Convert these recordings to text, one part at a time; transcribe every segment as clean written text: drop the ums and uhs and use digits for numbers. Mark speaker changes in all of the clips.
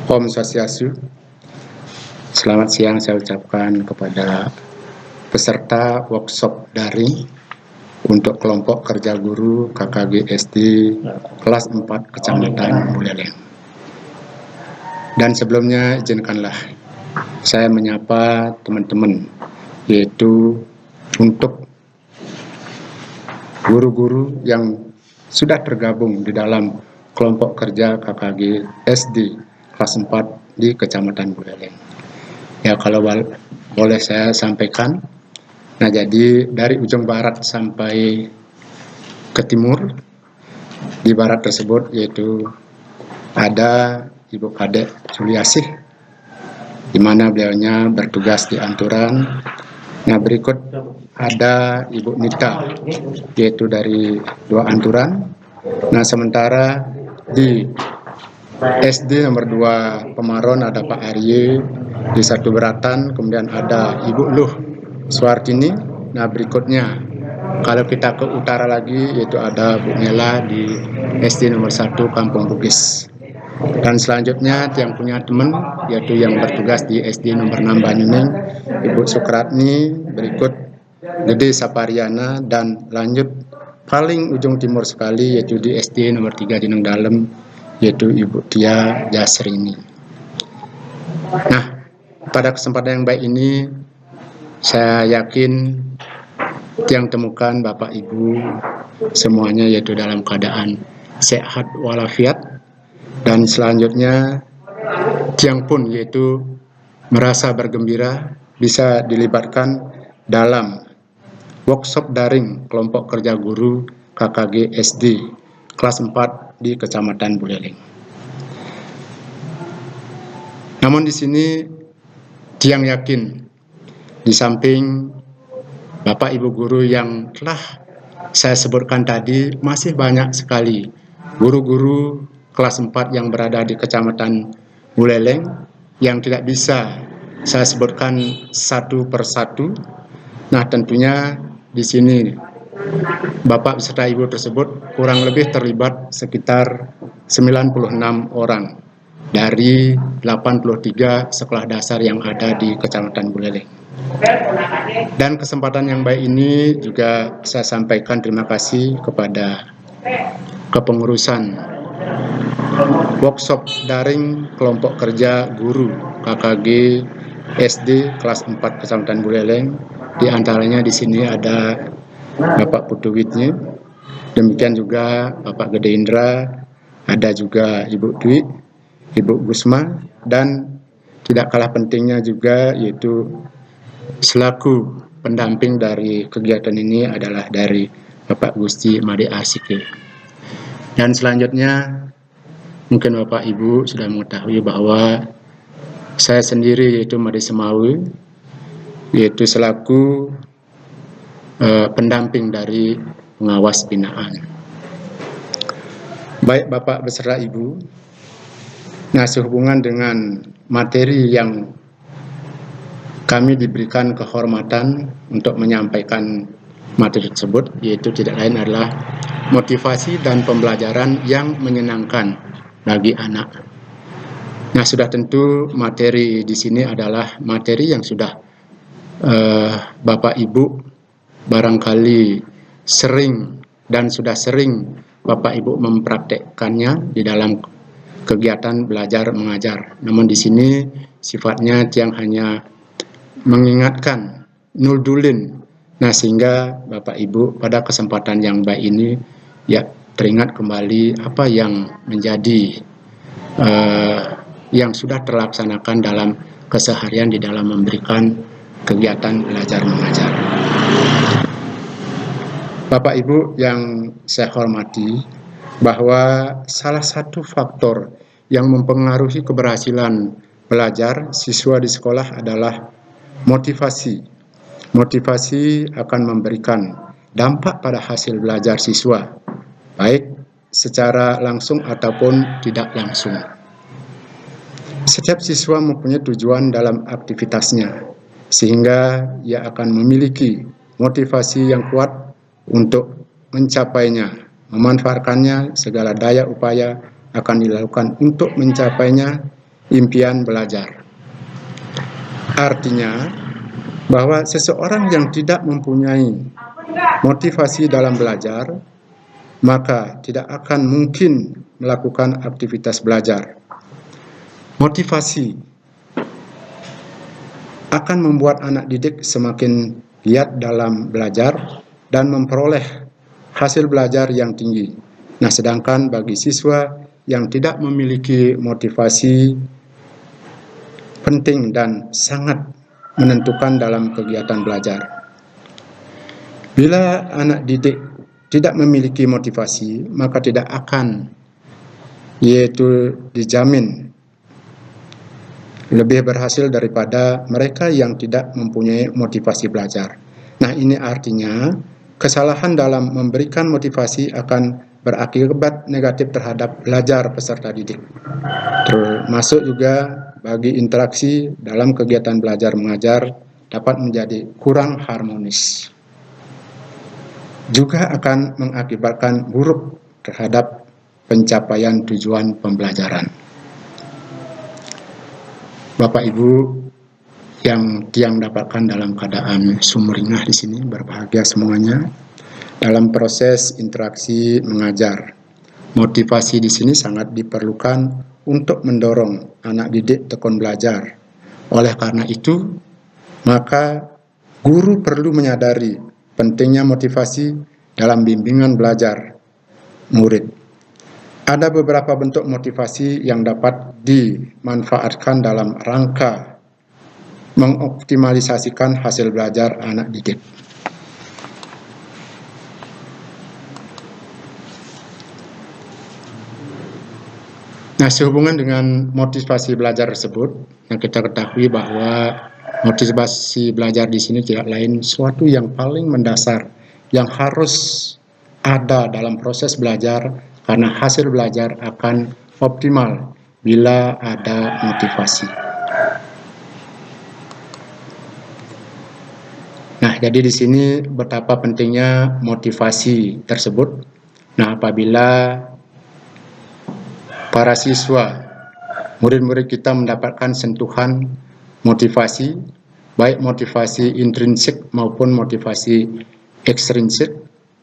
Speaker 1: Om Swastiastu. Selamat siang saya ucapkan kepada peserta workshop daring untuk kelompok kerja guru KKG SD kelas 4 Kecamatan Buleleng. Dan sebelumnya izinkanlah saya menyapa teman-teman, yaitu untuk guru-guru yang sudah tergabung di dalam kelompok kerja KKG SD kelas 4 di Kecamatan Buleleng. Ya, kalau boleh saya sampaikan, nah jadi dari ujung barat sampai ke timur, di barat tersebut yaitu ada Ibu Kadek Suliasih, di mana beliaunya bertugas di Anturan. Nah, berikut ada Ibu Nita, yaitu dari 2 Anturan. Nah, sementara di SD nomor 2 Pemaron ada Pak Arye di 1 Beratan, kemudian ada Ibu Luh Suartini. Nah, berikutnya kalau kita ke utara lagi yaitu ada Bu Nela di SD nomor 1 Kampung Bugis. Dan selanjutnya yang punya teman yaitu yang bertugas di SD nomor 6 Banyuning, Ibu Sukratni, berikut Gede Sapariana, dan lanjut paling ujung timur sekali yaitu di SD nomor 3 Dineng Dalem yaitu Ibu Tia Jasrini. Nah, pada kesempatan yang baik ini saya yakin yang temukan Bapak Ibu semuanya yaitu dalam keadaan sehat walafiat, dan selanjutnya tiang pun yaitu merasa bergembira bisa dilibatkan dalam workshop daring kelompok kerja guru KKG SD kelas 4 di Kecamatan Buleleng. Namun di sini tiang yakin di samping Bapak Ibu guru yang telah saya sebutkan tadi, masih banyak sekali guru-guru kelas 4 yang berada di Kecamatan Buleleng yang tidak bisa saya sebutkan satu persatu. Nah, tentunya di sini Bapak beserta Ibu tersebut kurang lebih terlibat sekitar 96 orang dari 83 sekolah dasar yang ada di Kecamatan Buleleng. Dan kesempatan yang baik ini juga saya sampaikan terima kasih kepada kepengurusan workshop daring kelompok kerja guru KKG SD kelas 4 Kecamatan Buleleng. Di antaranya di sini ada Bapak Putu Witnya, demikian juga Bapak Gede Indra, ada juga Ibu Dwi, Ibu Gusma, dan tidak kalah pentingnya juga yaitu selaku pendamping dari kegiatan ini adalah dari Bapak Gusti Made Asike. Dan selanjutnya mungkin Bapak Ibu sudah mengetahui bahwa saya sendiri yaitu Made Semawi, yaitu selaku pendamping dari pengawas binaan. Baik Bapak beserta Ibu, nah sehubungan dengan materi yang kami diberikan kehormatan untuk menyampaikan materi tersebut, yaitu tidak lain adalah motivasi dan pembelajaran yang menyenangkan bagi anak. Nah, sudah tentu materi di sini adalah materi yang sudah Bapak Ibu barangkali sering dan sudah sering Bapak Ibu mempraktekkannya di dalam kegiatan belajar mengajar. Namun di sini sifatnya yang hanya mengingatkan, nuldulin. Nah, sehingga Bapak Ibu pada kesempatan yang baik ini ya teringat kembali apa yang menjadi yang sudah terlaksanakan dalam keseharian di dalam memberikan kegiatan belajar mengajar. Bapak Ibu yang saya hormati, bahwa salah satu faktor yang mempengaruhi keberhasilan belajar siswa di sekolah adalah motivasi. Motivasi akan memberikan dampak pada hasil belajar siswa, baik secara langsung ataupun tidak langsung. Setiap siswa mempunyai tujuan dalam aktivitasnya, sehingga ia akan memiliki motivasi yang kuat untuk mencapainya, memanfaatkannya, segala daya upaya akan dilakukan untuk mencapainya impian belajar. Artinya bahwa seseorang yang tidak mempunyai motivasi dalam belajar, maka tidak akan mungkin melakukan aktivitas belajar. Motivasi akan membuat anak didik semakin giat dalam belajar dan memperoleh hasil belajar yang tinggi. Nah, sedangkan bagi siswa yang tidak memiliki motivasi, penting dan sangat menentukan dalam kegiatan belajar. Bila anak didik tidak memiliki motivasi, maka tidak akan dijamin lebih berhasil daripada mereka yang tidak mempunyai motivasi belajar. Nah, ini artinya kesalahan dalam memberikan motivasi akan berakibat negatif terhadap belajar peserta didik. Termasuk juga bagi interaksi dalam kegiatan belajar mengajar dapat menjadi kurang harmonis. Juga akan mengakibatkan buruk terhadap pencapaian tujuan pembelajaran. Bapak Ibu yang tiang dapatkan dalam keadaan sumringah di sini, berbahagia semuanya. Dalam proses interaksi mengajar, motivasi di sini sangat diperlukan untuk mendorong anak didik tekun belajar. Oleh karena itu, maka guru perlu menyadari pentingnya motivasi dalam bimbingan belajar murid. Ada beberapa bentuk motivasi yang dapat dimanfaatkan dalam rangka mengoptimalisasikan hasil belajar anak didik. Nah, sehubungan dengan motivasi belajar tersebut, yang kita ketahui bahwa motivasi belajar di sini tidak lain suatu yang paling mendasar yang harus ada dalam proses belajar, karena hasil belajar akan optimal bila ada motivasi. Nah, jadi di sini betapa pentingnya motivasi tersebut. Nah, apabila para siswa, murid-murid kita mendapatkan sentuhan motivasi, baik motivasi intrinsik maupun motivasi ekstrinsik,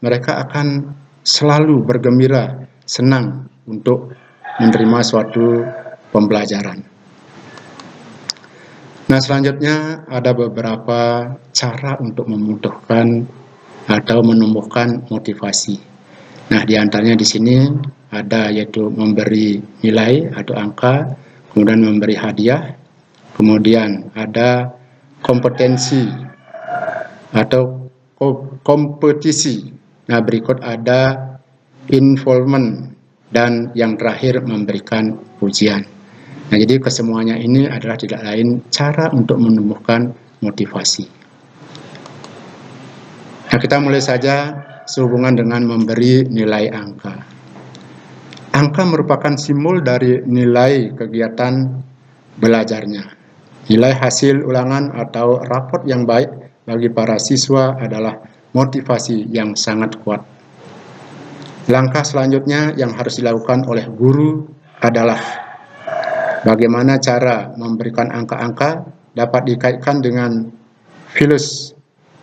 Speaker 1: mereka akan selalu bergembira, senang untuk menerima suatu pembelajaran. Nah, selanjutnya ada beberapa cara untuk memudahkan atau menumbuhkan motivasi. Nah, di antaranya di sini ada yaitu memberi nilai atau angka, kemudian memberi hadiah, kemudian ada kompetensi atau kompetisi. Nah, berikut ada involvement, dan yang terakhir memberikan pujian. Nah, jadi kesemuanya ini adalah tidak lain cara untuk menumbuhkan motivasi. Nah, kita mulai saja sehubungan dengan memberi nilai angka. Angka merupakan simbol dari nilai kegiatan belajarnya. Nilai hasil ulangan atau raport yang baik bagi para siswa adalah motivasi yang sangat kuat. Langkah selanjutnya yang harus dilakukan oleh guru adalah bagaimana cara memberikan angka-angka dapat dikaitkan dengan filus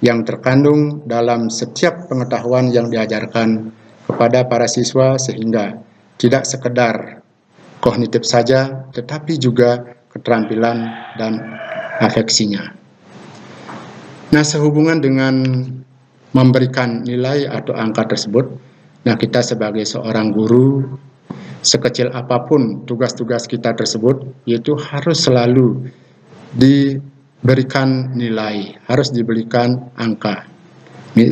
Speaker 1: yang terkandung dalam setiap pengetahuan yang diajarkan kepada para siswa, sehingga tidak sekedar kognitif saja, tetapi juga keterampilan dan afeksinya. Nah, sehubungan dengan memberikan nilai atau angka tersebut, nah kita sebagai seorang guru, sekecil apapun tugas-tugas kita tersebut, yaitu harus selalu diberikan nilai, harus diberikan angka.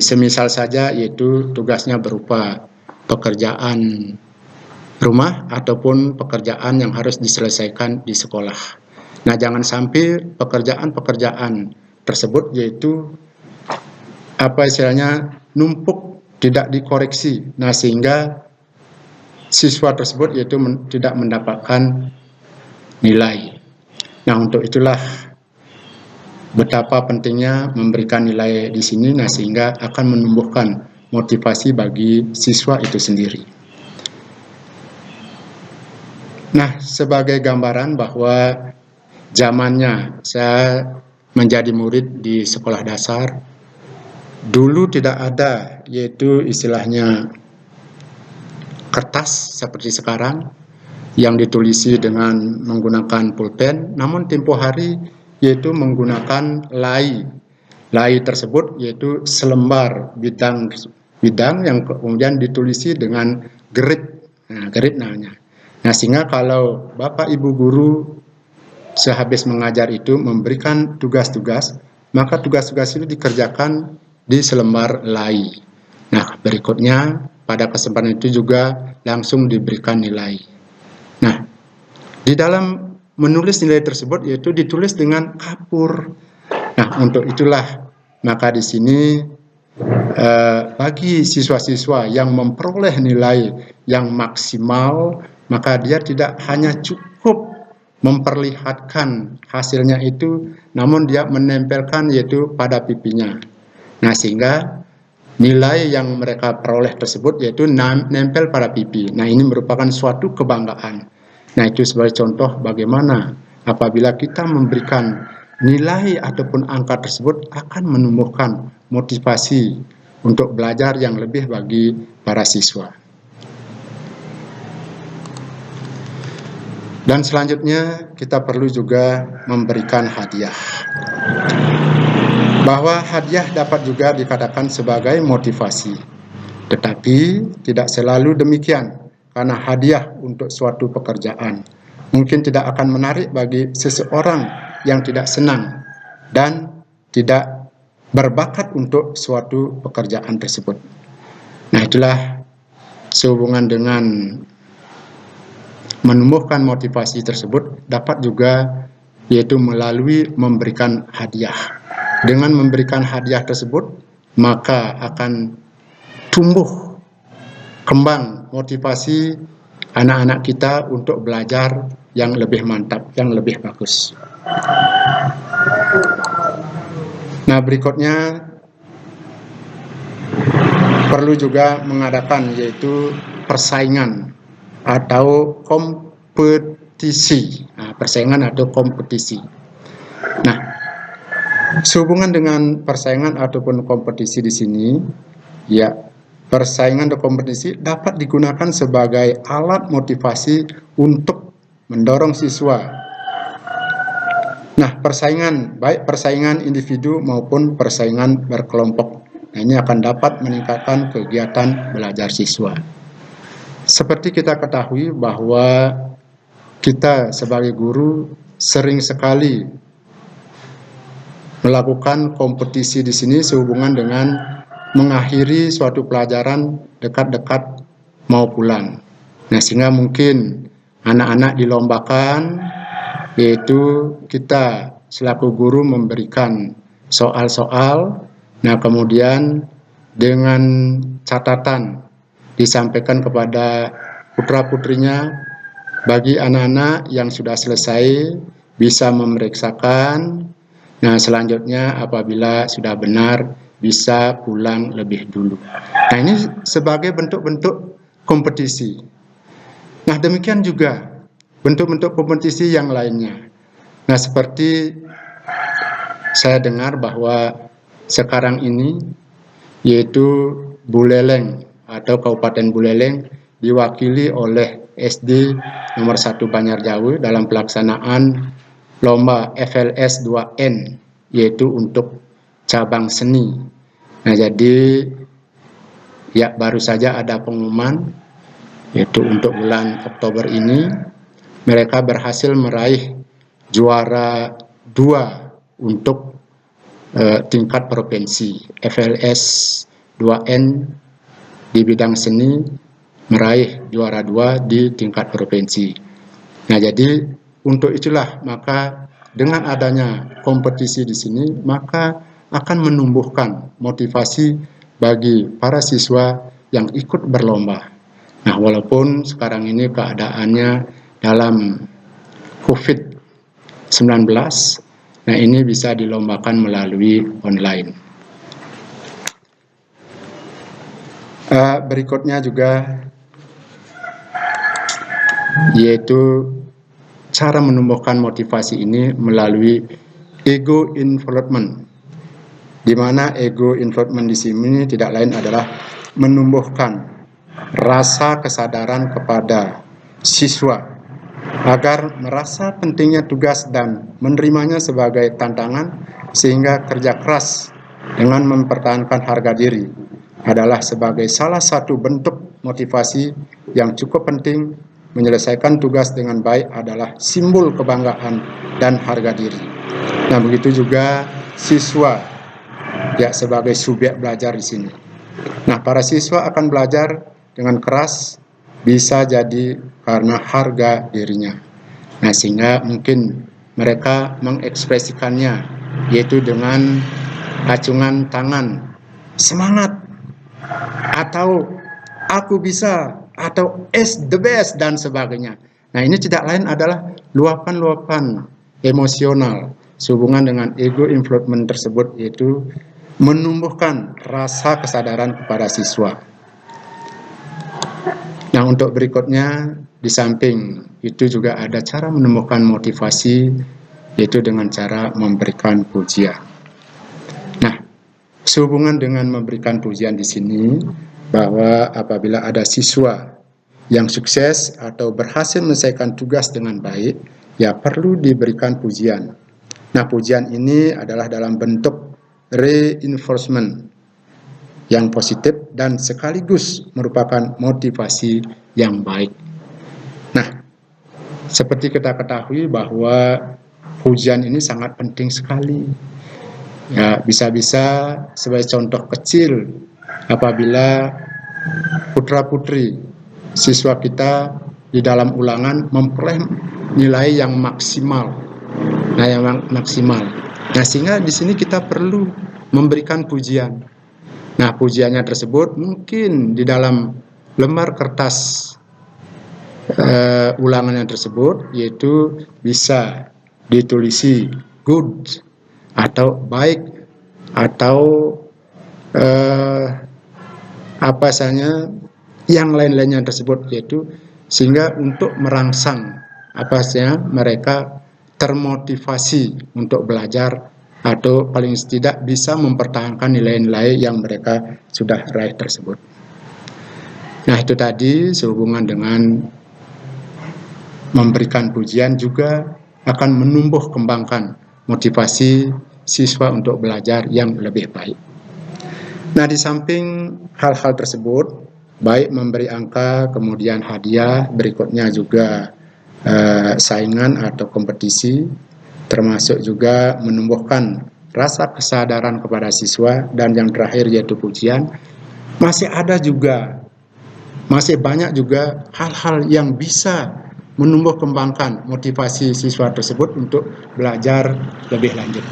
Speaker 1: Semisal saja yaitu tugasnya berupa pekerjaan rumah ataupun pekerjaan yang harus diselesaikan di sekolah. Nah, jangan sampai pekerjaan-pekerjaan tersebut yaitu numpuk, tidak dikoreksi. Nah, sehingga siswa tersebut yaitu tidak mendapatkan nilai. Nah, untuk itulah betapa pentingnya memberikan nilai di sini, nah sehingga akan menumbuhkan motivasi bagi siswa itu sendiri. Nah, sebagai gambaran bahwa zamannya saya menjadi murid di sekolah dasar, dulu tidak ada yaitu istilahnya kertas seperti sekarang yang ditulisi dengan menggunakan pulpen, namun tempo hari yaitu menggunakan lai. Lai tersebut yaitu selembar bidang yang kemudian ditulisi dengan gerit. Nah, gerit namanya. Nah, sehingga kalau Bapak Ibu guru sehabis mengajar itu memberikan tugas-tugas, maka tugas-tugas itu dikerjakan di selembar lai. Nah, berikutnya pada kesempatan itu juga langsung diberikan nilai. Nah, di dalam menulis nilai tersebut yaitu ditulis dengan kapur. Nah, untuk itulah maka di sini bagi siswa-siswa yang memperoleh nilai yang maksimal, maka dia tidak hanya cukup memperlihatkan hasilnya itu, namun dia menempelkan yaitu pada pipinya. Nah, sehingga nilai yang mereka peroleh tersebut yaitu nempel pada pipi. Nah, ini merupakan suatu kebanggaan. Nah, itu sebagai contoh bagaimana apabila kita memberikan nilai ataupun angka tersebut akan menumbuhkan motivasi untuk belajar yang lebih bagi para siswa. Dan selanjutnya kita perlu juga memberikan hadiah. Bahwa hadiah dapat juga dikatakan sebagai motivasi. Tetapi tidak selalu demikian, karena hadiah untuk suatu pekerjaan mungkin tidak akan menarik bagi seseorang yang tidak senang dan tidak berbakat untuk suatu pekerjaan tersebut. Nah, itulah sehubungan dengan menumbuhkan motivasi tersebut dapat juga yaitu melalui memberikan hadiah. Dengan memberikan hadiah tersebut, maka akan tumbuh kembang motivasi anak-anak kita untuk belajar yang lebih mantap, yang lebih bagus. Nah, berikutnya perlu juga mengadakan yaitu persaingan atau kompetisi. Nah, persaingan atau kompetisi. Nah, sehubungan dengan persaingan ataupun kompetisi di sini, ya, persaingan atau kompetisi dapat digunakan sebagai alat motivasi untuk mendorong siswa. Nah, persaingan, baik persaingan individu maupun persaingan berkelompok, nah, ini akan dapat meningkatkan kegiatan belajar siswa. Seperti kita ketahui bahwa kita sebagai guru sering sekali melakukan kompetisi di sini sehubungan dengan mengakhiri suatu pelajaran dekat-dekat mau pulang. Nah, sehingga mungkin anak-anak dilombakan, yaitu kita selaku guru memberikan soal-soal, nah kemudian dengan catatan disampaikan kepada putra-putrinya, bagi anak-anak yang sudah selesai bisa memeriksakan. Nah, selanjutnya apabila sudah benar bisa pulang lebih dulu. Nah, ini sebagai bentuk-bentuk kompetisi. Nah, demikian juga bentuk-bentuk kompetisi yang lainnya. Nah, seperti saya dengar bahwa sekarang ini yaitu Buleleng atau Kabupaten Buleleng diwakili oleh SD nomor 1 Banjarjawu dalam pelaksanaan lomba FLS 2N, yaitu untuk cabang seni. Nah, jadi ya baru saja ada pengumuman, yaitu untuk bulan Oktober ini mereka berhasil meraih juara 2 untuk tingkat provinsi. FLS 2N di bidang seni meraih juara 2 di tingkat provinsi. Nah, jadi untuk itulah maka dengan adanya kompetisi di sini maka akan menumbuhkan motivasi bagi para siswa yang ikut berlomba. Nah, walaupun sekarang ini keadaannya dalam COVID-19, nah ini bisa dilombakan melalui online. Berikutnya juga yaitu cara menumbuhkan motivasi ini melalui ego involvement, di mana ego involvement di sini tidak lain adalah menumbuhkan rasa kesadaran kepada siswa agar merasa pentingnya tugas dan menerimanya sebagai tantangan, sehingga kerja keras dengan mempertahankan harga diri adalah sebagai salah satu bentuk motivasi yang cukup penting. Menyelesaikan tugas dengan baik adalah simbol kebanggaan dan harga diri. Nah, begitu juga siswa ya sebagai subjek belajar di sini. Nah, para siswa akan belajar dengan keras, bisa jadi karena harga dirinya. Nah, sehingga mungkin mereka mengekspresikannya, yaitu dengan acungan tangan, semangat, atau aku bisa, atau is the best, dan sebagainya. Nah, ini tidak lain adalah luapan-luapan emosional sehubungan dengan ego involvement tersebut, yaitu menumbuhkan rasa kesadaran kepada siswa. Nah, untuk berikutnya, di samping itu juga ada cara menumbuhkan motivasi, yaitu dengan cara memberikan pujian. Nah, sehubungan dengan memberikan pujian di sini, bahwa apabila ada siswa yang sukses atau berhasil menyelesaikan tugas dengan baik, ya perlu diberikan pujian. Nah, pujian ini adalah dalam bentuk reinforcement yang positif dan sekaligus merupakan motivasi yang baik. Nah, seperti kita ketahui bahwa pujian ini sangat penting sekali. Ya, bisa-bisa sebagai contoh kecil, apabila putra-putri siswa kita di dalam ulangan memperoleh nilai yang maksimal. Nah, yang maksimal. Nah, sehingga di sini kita perlu memberikan pujian. Nah, pujiannya tersebut mungkin di dalam lembar kertas ulangannya tersebut, yaitu bisa ditulisi good atau baik atau apa saja yang lain-lainnya tersebut, yaitu sehingga untuk merangsang apa saja mereka termotivasi untuk belajar, atau paling tidak bisa mempertahankan nilai-nilai yang mereka sudah raih tersebut. Nah, itu tadi sehubungan dengan memberikan pujian juga akan menumbuh kembangkan motivasi siswa untuk belajar yang lebih baik. Nah, di samping hal-hal tersebut, baik memberi angka, kemudian hadiah, berikutnya juga saingan atau kompetisi, termasuk juga menumbuhkan rasa kesadaran kepada siswa, dan yang terakhir yaitu pujian, masih banyak juga hal-hal yang bisa menumbuh kembangkan motivasi siswa tersebut untuk belajar lebih lanjut.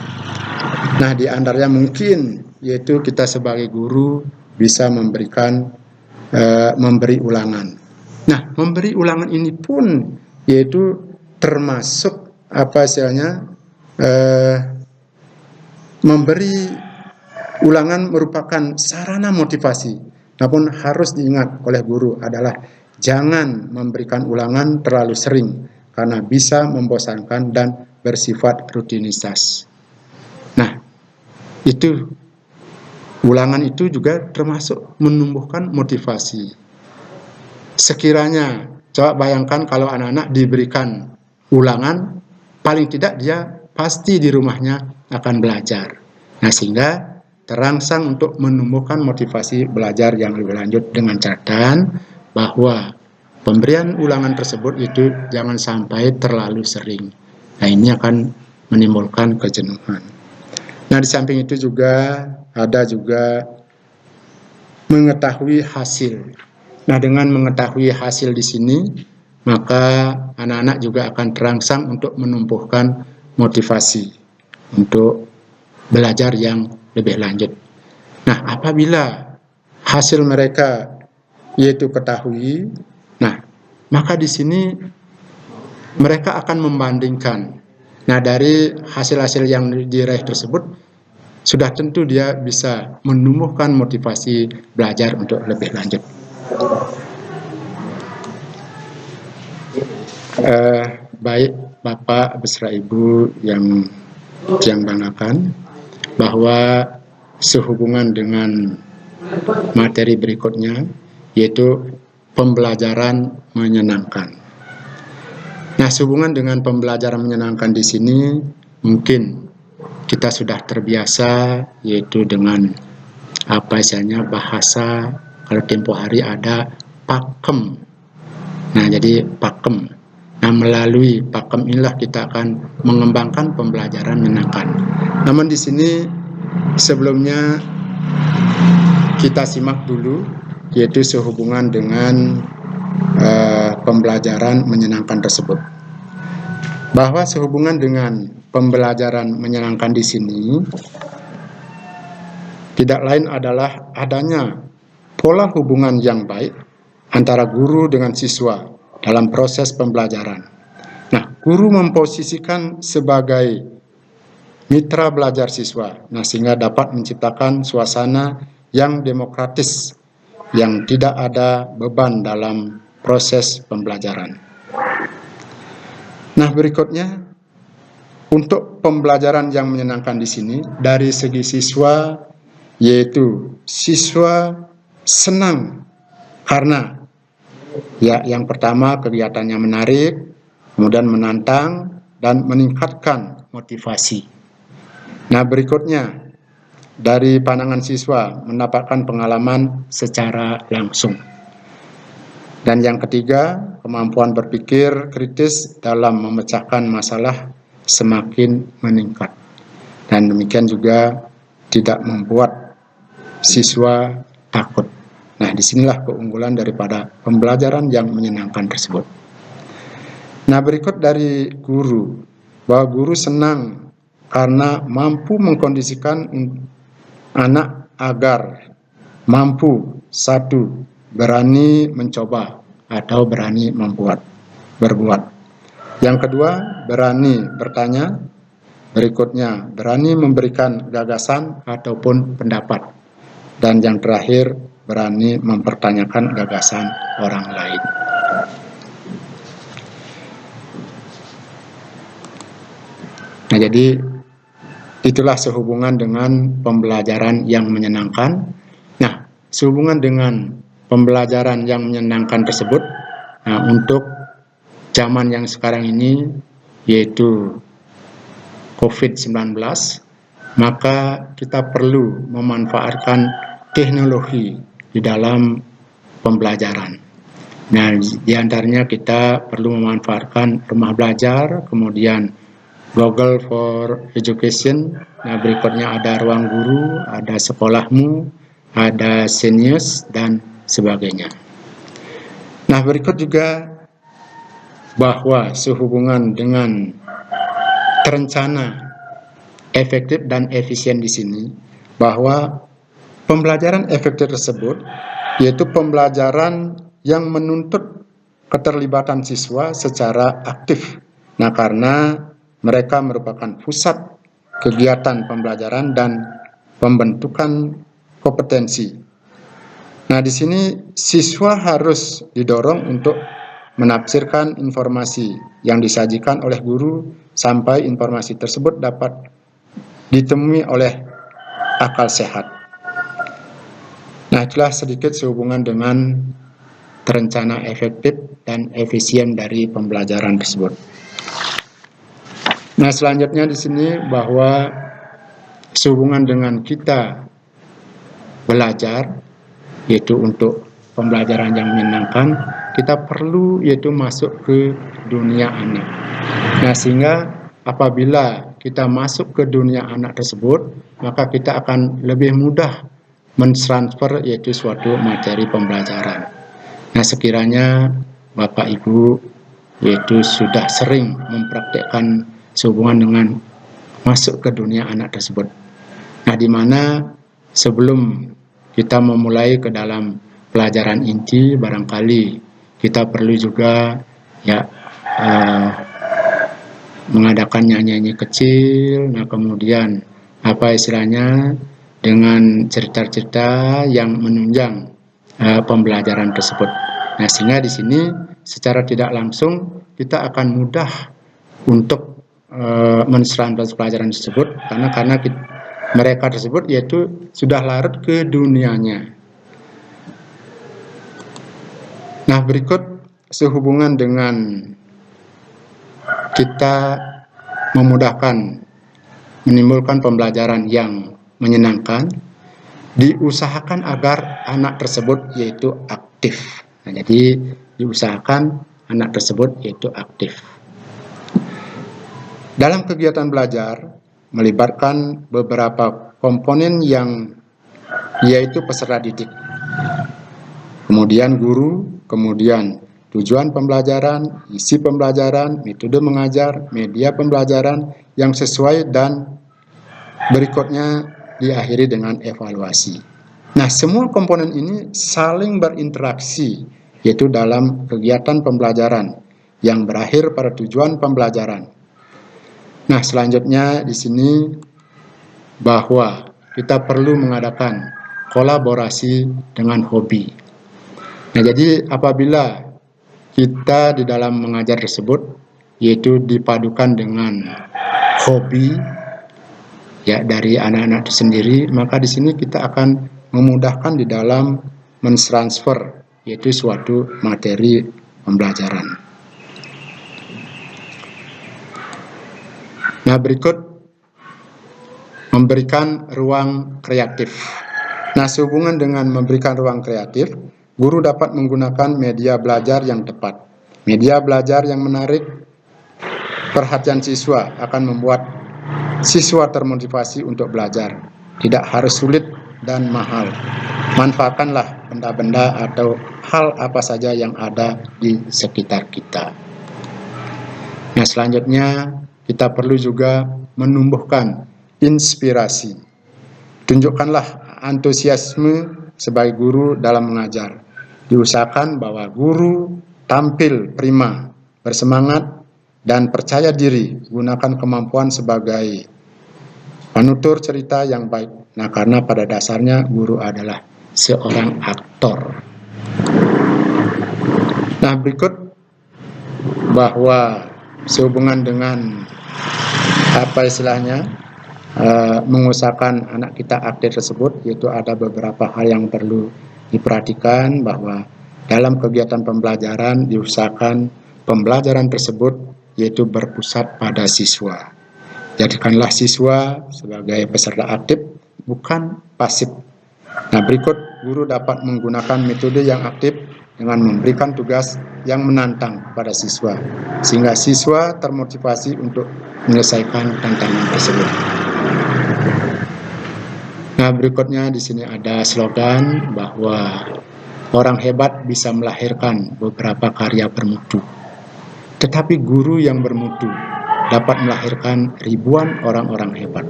Speaker 1: Nah, di antaranya mungkin yaitu kita sebagai guru bisa memberi ulangan. Nah, memberi ulangan ini pun yaitu termasuk memberi ulangan merupakan sarana motivasi. Namun harus diingat oleh guru adalah jangan memberikan ulangan terlalu sering, karena bisa membosankan dan bersifat rutinitas. Nah, itu ulangan itu juga termasuk menumbuhkan motivasi. Sekiranya, coba bayangkan kalau anak-anak diberikan ulangan, paling tidak dia pasti di rumahnya akan belajar. Nah, sehingga terangsang untuk menumbuhkan motivasi belajar yang lebih lanjut, dengan catatan bahwa pemberian ulangan tersebut itu jangan sampai terlalu sering. Nah, ini akan menimbulkan kejenuhan. Nah, di samping itu juga ada juga mengetahui hasil. Nah, dengan mengetahui hasil di sini, maka anak-anak juga akan terangsang untuk menumbuhkan motivasi untuk belajar yang lebih lanjut. Nah, apabila hasil mereka yaitu ketahui, nah, maka di sini mereka akan membandingkan. Nah, dari hasil-hasil yang diraih tersebut, sudah tentu dia bisa menumbuhkan motivasi belajar untuk lebih lanjut. Baik Bapak beserta Ibu yang banggakan, bahwa sehubungan dengan materi berikutnya, yaitu pembelajaran menyenangkan. Nah, sehubungan dengan pembelajaran menyenangkan di sini, mungkin kita sudah terbiasa, yaitu dengan apa istilahnya bahasa, kalau tempo hari ada pakem. Nah, jadi pakem. Nah, melalui pakem inilah kita akan mengembangkan pembelajaran menyenangkan. Namun di sini sebelumnya kita simak dulu, yaitu sehubungan dengan pembelajaran menyenangkan tersebut. Bahwa sehubungan dengan pembelajaran menyenangkan di sini tidak lain adalah adanya pola hubungan yang baik antara guru dengan siswa dalam proses pembelajaran. Nah, guru memposisikan sebagai mitra belajar siswa, sehingga dapat menciptakan suasana yang demokratis, yang tidak ada beban dalam proses pembelajaran. Nah, berikutnya, untuk pembelajaran yang menyenangkan di sini, dari segi siswa, yaitu siswa senang karena yang pertama kegiatannya menarik, kemudian menantang, dan meningkatkan motivasi. Nah, berikutnya, dari pandangan siswa mendapatkan pengalaman secara langsung. Dan yang ketiga, kemampuan berpikir kritis dalam memecahkan masalah semakin meningkat. Dan demikian juga tidak membuat siswa takut. Nah, disinilah keunggulan daripada pembelajaran yang menyenangkan tersebut. Nah, berikut dari guru, bahwa guru senang karena mampu mengkondisikan anak agar mampu, satu, berani mencoba atau berani berbuat. Yang kedua, berani bertanya. Berikutnya, berani memberikan gagasan ataupun pendapat. Dan yang terakhir, berani mempertanyakan gagasan orang lain. Nah, jadi itulah sehubungan dengan pembelajaran yang menyenangkan. Nah, sehubungan dengan pembelajaran yang menyenangkan tersebut, untuk zaman yang sekarang ini, yaitu COVID-19, maka kita perlu memanfaatkan teknologi di dalam pembelajaran. Nah, di antaranya kita perlu memanfaatkan rumah belajar, kemudian Google for Education, nah berikutnya ada ruang guru, ada sekolahmu, ada Senius, dan sebagainya. Nah, berikut juga bahwa sehubungan dengan terencana, efektif, dan efisien di sini, bahwa pembelajaran efektif tersebut yaitu pembelajaran yang menuntut keterlibatan siswa secara aktif. Nah, karena mereka merupakan pusat kegiatan pembelajaran dan pembentukan kompetensi. Nah, di sini siswa harus didorong untuk menafsirkan informasi yang disajikan oleh guru sampai informasi tersebut dapat ditemui oleh akal sehat. Nah, itulah sedikit sehubungan dengan terencana, efektif, dan efisien dari pembelajaran tersebut. Nah, selanjutnya di sini bahwa sehubungan dengan kita belajar, yaitu untuk pembelajaran yang menyenangkan, kita perlu yaitu masuk ke dunia anak. Nah, sehingga apabila kita masuk ke dunia anak tersebut, maka kita akan lebih mudah mentransfer yaitu suatu materi pembelajaran. Nah, sekiranya Bapak Ibu yaitu sudah sering mempraktekkan sehubungan dengan masuk ke dunia anak tersebut. Nah, di mana sebelum kita memulai ke dalam pelajaran inti, barangkali kita perlu juga mengadakan nyanyi-nyanyi kecil. Nah, kemudian apa istilahnya dengan cerita-cerita yang menunjang pembelajaran tersebut. Nah, sehingga di sini secara tidak langsung kita akan mudah untuk menserahkan pelajaran tersebut karena mereka tersebut yaitu sudah larut ke dunianya. Nah, berikut sehubungan dengan kita memudahkan menimbulkan pembelajaran yang menyenangkan, diusahakan agar anak tersebut yaitu aktif. Nah, jadi diusahakan anak tersebut yaitu aktif. Dalam kegiatan belajar melibatkan beberapa komponen yang yaitu peserta didik, kemudian guru, kemudian tujuan pembelajaran, isi pembelajaran, metode mengajar, media pembelajaran yang sesuai, dan berikutnya diakhiri dengan evaluasi. Nah, semua komponen ini saling berinteraksi yaitu dalam kegiatan pembelajaran yang berakhir pada tujuan pembelajaran. Nah, selanjutnya di sini bahwa kita perlu mengadakan kolaborasi dengan hobi. Nah, jadi apabila kita di dalam mengajar tersebut yaitu dipadukan dengan hobi ya dari anak-anak itu sendiri, maka di sini kita akan memudahkan di dalam mentransfer yaitu suatu materi pembelajaran. Nah, berikut memberikan ruang kreatif. Nah, sehubungan dengan memberikan ruang kreatif, guru dapat menggunakan media belajar yang tepat. Media belajar yang menarik perhatian siswa akan membuat siswa termotivasi untuk belajar. Tidak harus sulit dan mahal. Manfaatkanlah benda-benda atau hal apa saja yang ada di sekitar kita. Nah, selanjutnya kita perlu juga menumbuhkan inspirasi. Tunjukkanlah antusiasme sebagai guru dalam mengajar. Diusahakan bahwa guru tampil prima, bersemangat, dan percaya diri. Gunakan kemampuan sebagai penutur cerita yang baik. Nah, karena pada dasarnya guru adalah seorang aktor. Nah, berikut bahwa sehubungan dengan apa istilahnya mengusahakan anak kita aktif tersebut, yaitu ada beberapa hal yang perlu diperhatikan bahwa dalam kegiatan pembelajaran diusahakan pembelajaran tersebut yaitu berpusat pada siswa. Jadikanlah siswa sebagai peserta aktif, bukan pasif. Nah, berikut guru dapat menggunakan metode yang aktif dengan memberikan tugas yang menantang pada siswa, sehingga siswa termotivasi untuk menyelesaikan tantangan tersebut. Nah, berikutnya di sini ada slogan bahwa orang hebat bisa melahirkan beberapa karya bermutu, tetapi guru yang bermutu dapat melahirkan ribuan orang-orang hebat.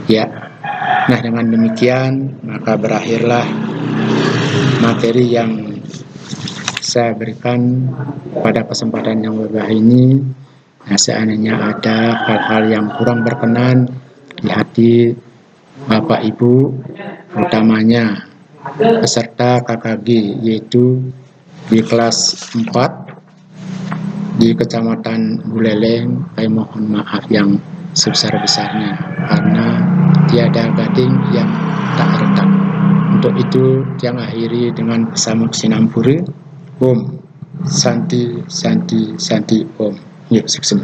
Speaker 1: Ya, nah dengan demikian maka berakhirlah materi yang saya berikan pada kesempatan yang berbahagia ini. Nah, seandainya ada hal-hal yang kurang berkenan di hati Bapak Ibu, utamanya peserta KKG, yaitu di kelas 4 di Kecamatan Buleleng, saya mohon maaf yang sebesar-besarnya karena tiada gading yang tak retak. Untuk itu yang akhiri dengan pesamuk Sinampuri, Om Santi Santi Santi Om. Yuk, sukses.